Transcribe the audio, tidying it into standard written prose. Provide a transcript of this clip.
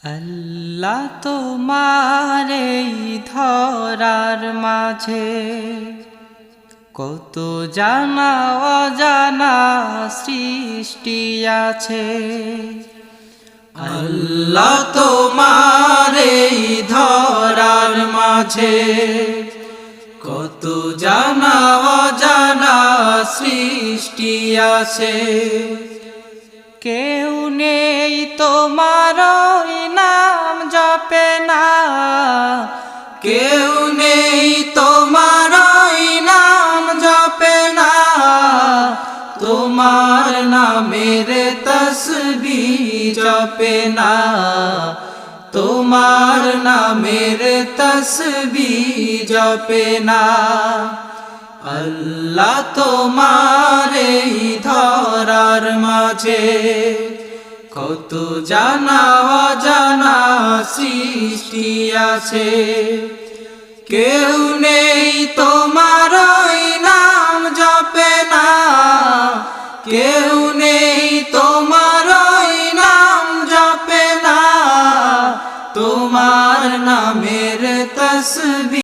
আল্লাহ তোমার এই ধরার মাঝে কত জানা অজানা সৃষ্টি আছে। আল্লাহ তোমার এই ধরার মাঝে কত জানা অজানা সৃষ্টি আছে। কেউ নেই তোমার নাম জপে না, কেউ নেই তোমার নাম জপে না, তোমার নামের তসবিহ জপে না, তোমার নামের তসবিহ জপে না। আল্লাহ তোমার এই ধরার মাঝে কত জানা অজানা সৃষ্টি আছে। কেউ নেই তোমার নাম জপে না, কেউ নেই তোমার নাম জপে না, তোমার নামের তসবিহ